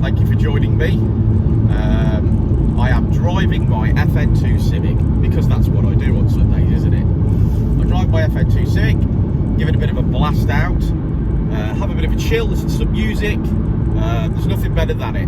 Thank you for joining me. I am driving my FN2 Civic because that's what I do on Sundays, isn't it? I drive my FN2 Civic, give it a bit of a blast out, have a bit of a chill, listen to some music. There's nothing better than it.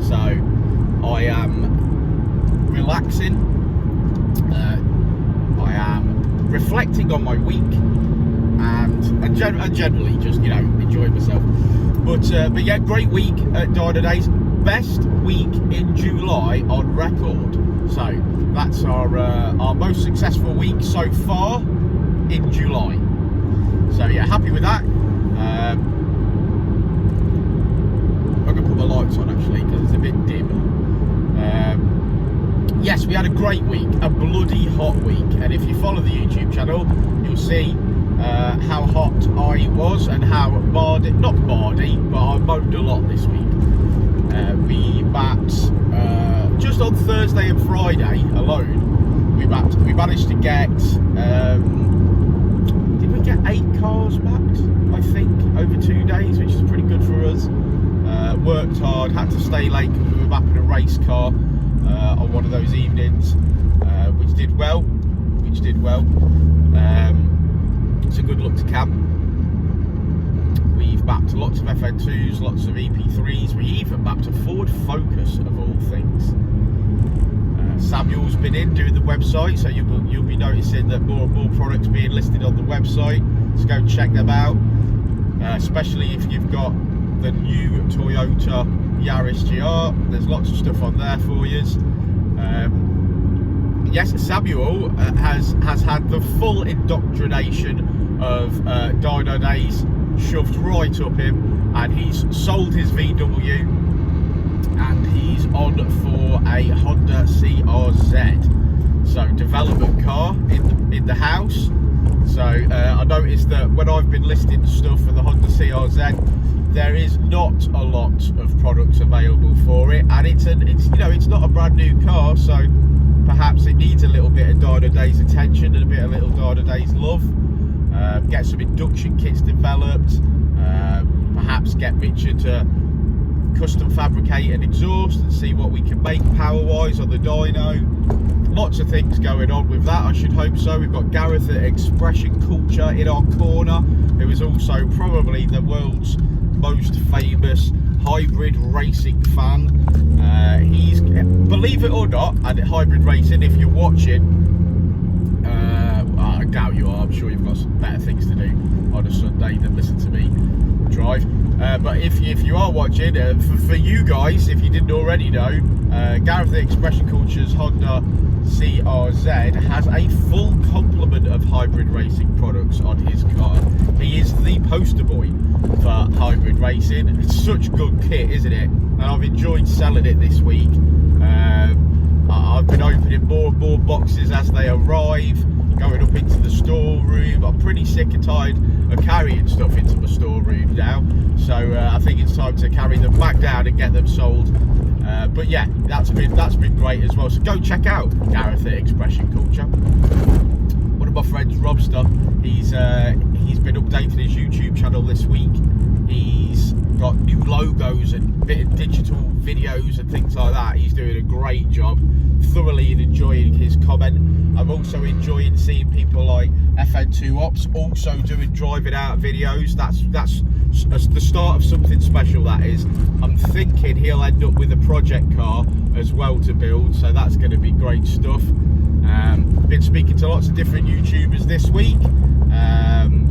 So I am relaxing. I am reflecting on my week and generally just, you know, enjoying myself. But yeah, great week at Dynodaze. Best week in July on record. So that's our most successful week so far in July. So yeah, happy with that. I'm gonna put the lights on actually because it's a bit dim. Yes, we had a great week, a bloody hot week, and if you follow the YouTube channel, you'll see how hot I was and how not bardy, but I mowed a lot this week. We backed just on Thursday and Friday alone. We managed to get. Did we get 8 cars backed? I think over 2 days, which is pretty good for us. Worked hard, had to stay late because we were back in a race car on one of those evenings, which did well. It's a good look to camp. We've mapped lots of FN2s, lots of EP3s. We even mapped a Ford Focus of all things. Samuel's been in doing the website, so you'll be noticing that more and more products being listed on the website. So go check them out, especially if you've got the new Toyota Yaris GR. There's lots of stuff on there for you. Yes, Samuel has had the full indoctrination of Dynodaze shoved right up him, and he's sold his VW and he's on for a Honda CRZ. So development car in the house. So I noticed that when I've been listing stuff for the Honda CRZ, there is not a lot of products available for it, and it's not a brand new car, so perhaps it needs a little bit of Dynodaze attention and a bit of little Dynodaze love. Get some induction kits developed, perhaps get Richard to custom fabricate an exhaust and see what we can make power wise on the dyno. Lots of things going on with that, I should hope so. We've got Gareth at Expression Culture in our corner, who is also probably the world's most famous hybrid racing fan. He's, believe it or not, and hybrid racing, if you're watching, I doubt you are, I'm sure you've got some better things to do on a Sunday than listen to me drive. But if you are watching, for you guys, if you didn't already know, Gareth the Expression Culture's Honda CRZ has a full complement of hybrid racing products on his car. He is the poster boy for hybrid racing. It's such good kit, isn't it? And I've enjoyed selling it this week. I've been opening more and more boxes as they arrive, going up into the storeroom. I'm pretty sick and tired of carrying stuff into my storeroom now, so I think it's time to carry them back down and get them sold. But yeah, that's been great as well. So go check out Gareth at Expression Culture. One of my friends, Robster, he's been updating his YouTube channel this week. He's got new logos and bit of digital videos and things like that. He's doing a great job. Thoroughly enjoying his comment. I'm also enjoying seeing people like FN2 Ops also doing driving out videos. That's the start of something special, that is. I'm thinking he'll end up with a project car as well to build, so that's going to be great stuff. Been speaking to lots of different YouTubers this week.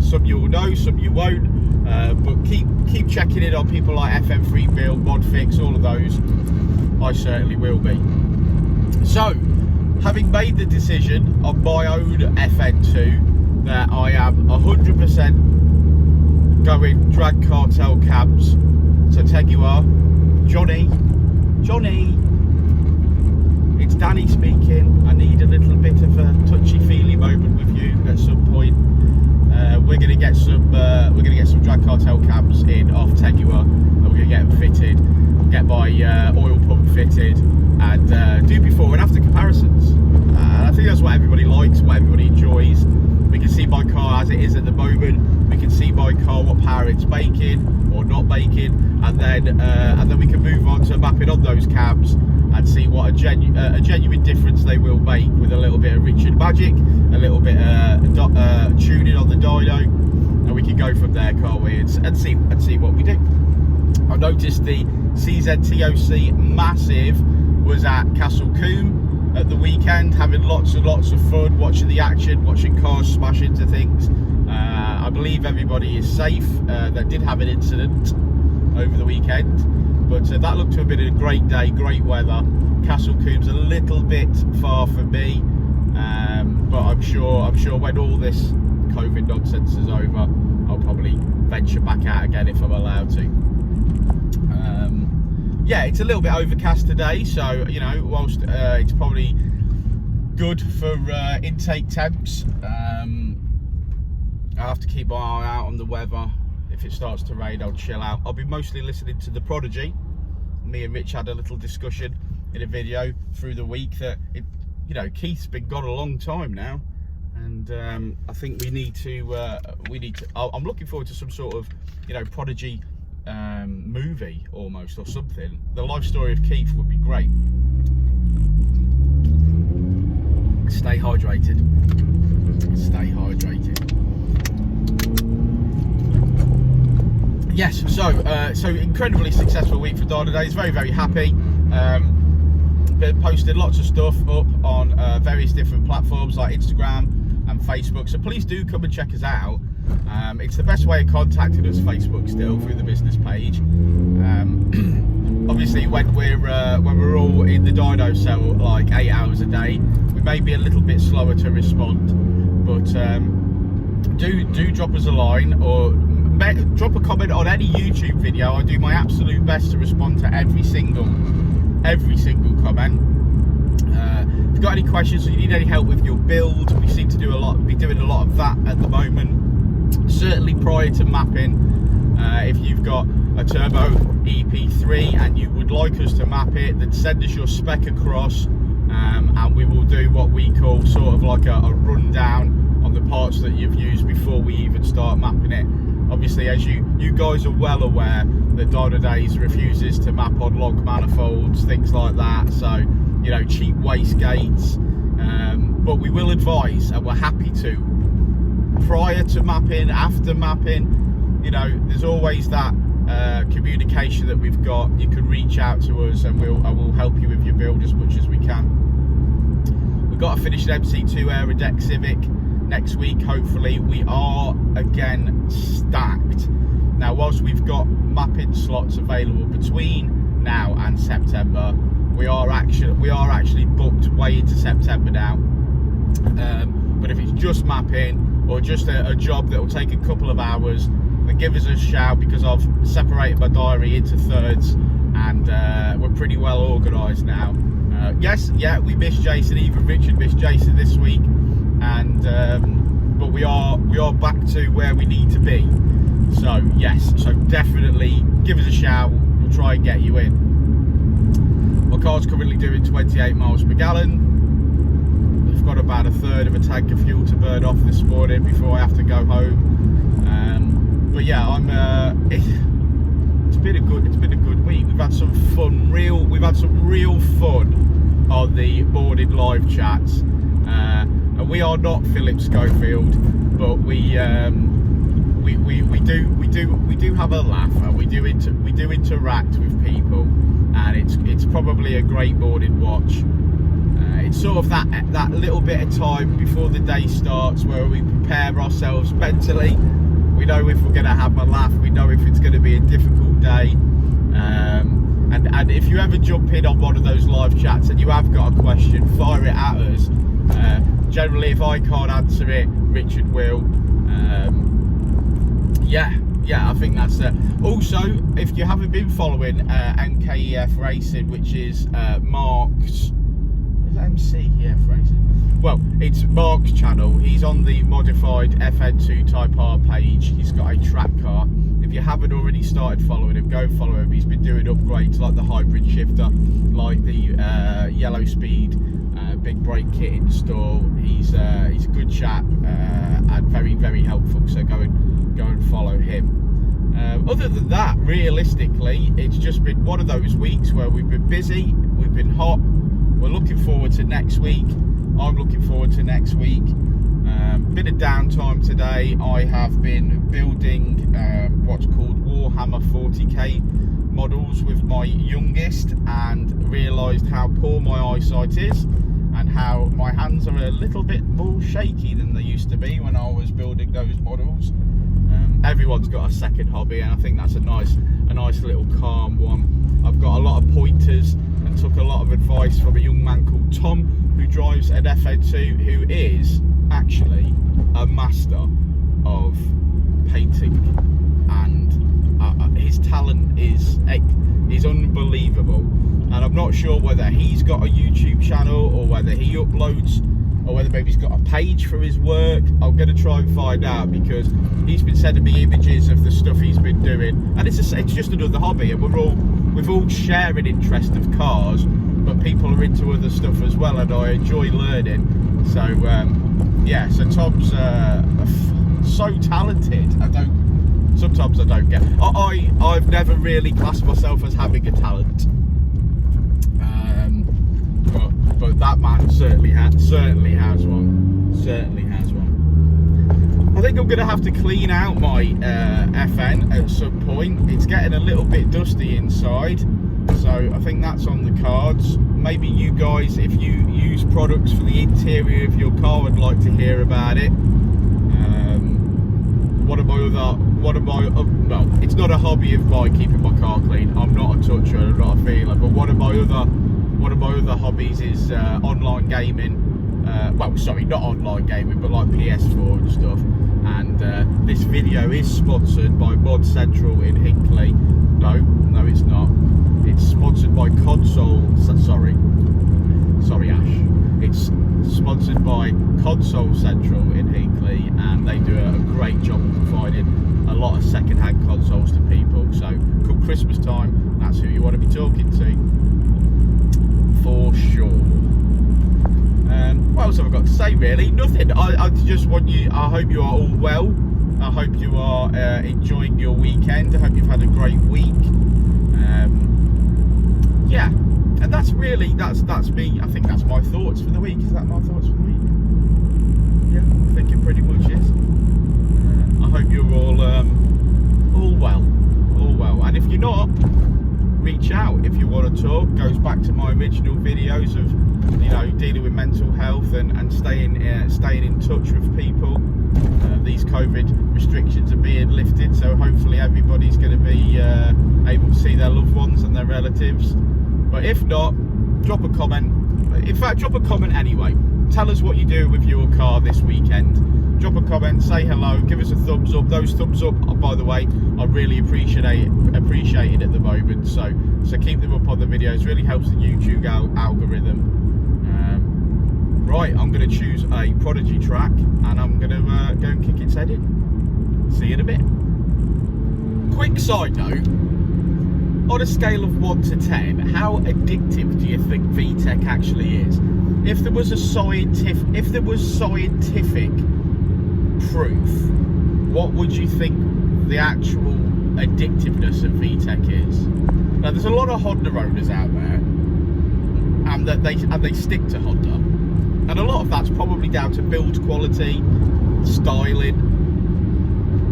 Some you'll know, some you won't, but keep checking in on people like FM3 Build, Modfix, all of those. I certainly will be. So, having made the decision on my own FN2 that I am 100% going drag cartel cabs, so Tegua, Johnny, it's Danny speaking. I need a little bit of a touchy-feely moment with you at some point. We're gonna get some drag cartel cabs in off Tegua, and we're gonna get them fitted, get my oil pump fitted, and do before and after comparisons. I think that's what everybody likes, what everybody enjoys. We can see my car as it is at the moment. We can see my car, what power it's making or not baking, and then we can move on to mapping on those cabs and see what a genuine difference they will make with a little bit of Richard magic, a little bit tuning on the dyno, and we can go from there, can't we? And see what we do. I noticed the CZTOC Massive was at Castle Combe at the weekend, having lots and lots of fun, watching the action, watching cars smash into things. I believe everybody is safe. They did have an incident over the weekend, but that looked to have been a great day, great weather. Castle Combe's a little bit far for me, but I'm sure when all this COVID nonsense is over, I'll probably venture back out again if I'm allowed to. Yeah, it's a little bit overcast today, so you know, whilst it's probably good for intake temps, I have to keep my eye out on the weather. If it starts to rain, I'll chill out. I'll be mostly listening to The Prodigy. Me and Rich had a little discussion in a video through the week that you know, Keith's been gone a long time now, and I think we need to. I'm looking forward to some sort of, you know, Prodigy movie almost, or something. The life story of Keith would be great. Stay hydrated. Stay hydrated. Yes, so incredibly successful week for Dynodaze. Very, very happy. Been posting lots of stuff up on various different platforms like Instagram and Facebook, so please do come and check us out. It's the best way of contacting us, Facebook, still through the business page. Obviously when we're all in the dyno cell like 8 hours a day, we may be a little bit slower to respond, but do drop us a line, or drop a comment on any YouTube video. I do my absolute best to respond to every single comment. If you've got any questions or you need any help with your build, we seem to be doing a lot of that at the moment. Certainly prior to mapping, if you've got a turbo EP3 and you would like us to map it, then send us your spec across, and we will do what we call sort of like a rundown on the parts that you've used before we even start mapping it. Obviously, as you guys are well aware, that Dynodaze refuses to map on log manifolds, things like that, so you know, cheap wastegates, but we will advise, and we're happy to, prior to mapping, after mapping, you know, there's always that communication that we've got. You can reach out to us and I will help you with your build as much as we can. We've got to finish an MC2 Aerodeck Civic next week, hopefully. We are again stacked. Now, whilst we've got mapping slots available between now and September, we are actually booked way into September now. But if it's just mapping or just a job that will take a couple of hours, then give us a shout, because I've separated my diary into thirds, and we're pretty well organised now. Yes, yeah, we missed Jason. Even Richard missed Jason this week, and but we are back to where we need to be. So yes, so definitely give us a shout. We'll try and get you in. My car's currently doing 28 miles per gallon. We've got about a third of a tank of fuel to burn off this morning before I have to go home. But yeah, it's been a good week. We've had some real fun on the boarded live chats. And we are not Philip Schofield, but we do have a laugh, and we do interact with people, and it's probably a great boarded watch. It's sort of that little bit of time before the day starts where we prepare ourselves mentally. We know if we're going to have a laugh, we know if it's going to be a difficult day, and if you ever jump in on one of those live chats and you have got a question, fire it at us. Generally, if I can't answer it, Richard will. Yeah, I think that's also, if you haven't been following NKEF Racing, which is Mark's, is that MCEF Racing? Well, it's Mark's channel. He's on the modified FN2 Type R page. He's got a track car. If you haven't already started following him, go follow him. He's been doing upgrades like the hybrid shifter, like the yellow speed big brake kit install. He's a good chap and very, very helpful, so go and follow him. Other than that, realistically, it's just been one of those weeks where we've been busy, we've been hot. We're looking forward to next week. I'm looking forward to next week. Bit of downtime today. I have been building what's called Warhammer 40k models with my youngest, and realised how poor my eyesight is and how my hands are a little bit more shaky than they used to be when I was building those models. Everyone's got a second hobby, and I think that's a nice little calm one. I've got a lot of pointers and took a lot of advice from a young man called Tom, who drives an FN2, who is actually a master of painting, and his talent is unbelievable. And I'm not sure whether he's got a YouTube channel or whether he uploads, or whether maybe he's got a page for his work. I'm going to try and find out, because he's been sending me images of the stuff he's been doing, and it's just another hobby, and we've all share an interest of cars, but people are into other stuff as well, and I enjoy learning. So yeah, so Tom's so talented. Sometimes I don't get. I've never really classed myself as having a talent. But that man certainly has one. I think I'm going to have to clean out my FN at some point. It's getting a little bit dusty inside, so I think that's on the cards. Maybe you guys, if you use products for the interior of your car, would like to hear about it. Well, it's not a hobby of mine, keeping my car clean. I'm not a toucher, I'm not a feeler, but one of my other hobbies is online gaming. Well, sorry, not online gaming, but like PS4 and stuff. And this video is sponsored by Mod Central in Hinckley. No, it's not. It's sponsored by Sorry, Ash. It's sponsored by Console Central in Hinckley, and they do a great job of providing a lot of second-hand consoles to people. So come Christmas time, that's who you want to be talking to, for sure. What else have I got to say, really? Nothing. I just want you, I hope you are all well. I hope you are enjoying your weekend. I hope you've had a great week. Yeah, and that's me. I think that's my thoughts for the week. Is that my thoughts for the week? Yeah, I think it pretty much is. I hope you're all well. And if you're not, reach out if you want to talk. Goes back to my original videos of, you know, dealing with mental health and staying in touch with people. These COVID restrictions are being lifted, so hopefully everybody's going to be able to see their loved ones and their relatives. But if not, drop a comment. In fact, drop a comment anyway. Tell us what you do with your car this weekend. Drop a comment, say hello, give us a thumbs up. Those thumbs up, by the way, I really appreciated at the moment. So keep them up on the videos. Really helps the YouTube algorithm. Right, I'm going to choose a Prodigy track, and I'm going to go and kick its head in. See you in a bit. Quick side note. On a scale of 1 to 10, how addictive do you think VTEC actually is? If there was scientific proof, what would you think the actual addictiveness of VTEC is? Now, there's a lot of Honda owners out there, and they stick to Honda, and a lot of that's probably down to build quality, styling,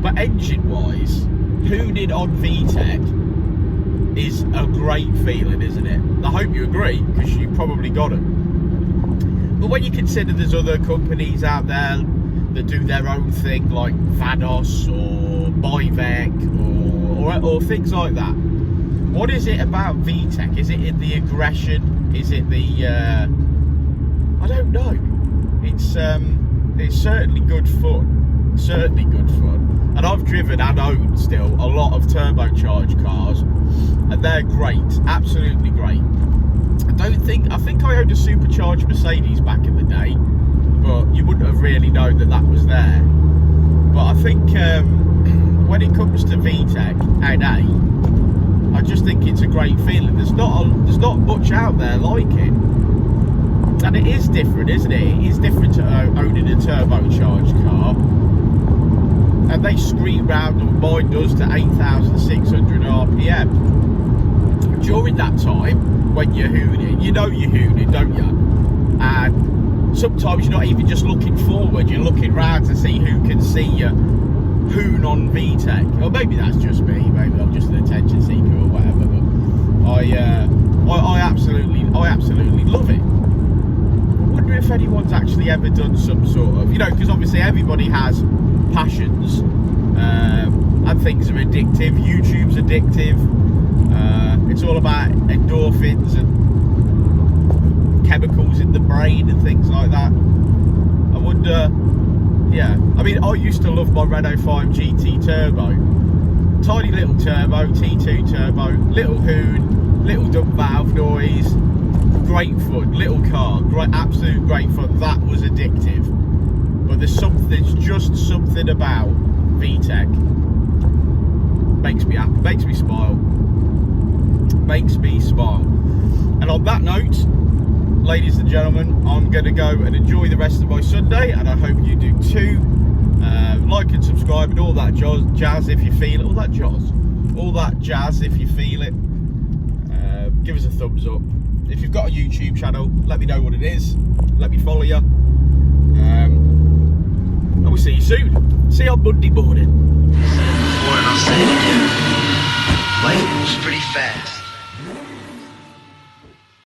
but engine-wise, hooning on VTEC is a great feeling, isn't it? I hope you agree, because you probably got it. But when you consider there's other companies out there that do their own thing, like Vados or Bivec or things like that, what is it about VTEC? Is it in the aggression? Is it the I don't know. It's certainly good fun. Certainly good fun. And I've driven and owned still a lot of turbocharged cars, and they're great, absolutely great. I think I owned a supercharged Mercedes back in the day, but you wouldn't have really known that was there. But I think when it comes to VTEC NA, I just think it's a great feeling. There's not much out there like it, and it is different, isn't it? It is different to owning a turbocharged car. and they scream round, or mine does, to 8,600 RPM. During that time, when you're hooning, you know you're hooning, don't you? And sometimes you're not even just looking forward, you're looking round to see who can see you hoon on VTEC. Or maybe that's just me, maybe I'm just an attention seeker or whatever, but I absolutely love it. I wonder if anyone's actually ever done some sort of, you know, because obviously everybody has passions, and things are addictive. YouTube's addictive. It's all about endorphins and chemicals in the brain and things like that. I wonder, yeah. I mean, I used to love my Renault 5 GT Turbo. Tiny little turbo, T2 turbo, little hoon, little dump valve noise, great fun, little car, great, absolute great fun. That was addictive. But there's just something about VTEC makes me happy, makes me smile. And on that note, ladies and gentlemen, I'm going to go and enjoy the rest of my Sunday, and I hope you do too. Like and subscribe and all that jazz if you feel it. All that jazz if you feel it. Give us a thumbs up. If you've got a YouTube channel, let me know what it is. Let me follow you. And we'll see you soon. See you on Monday morning. Boy, and I'll say it again. Life moves pretty fast.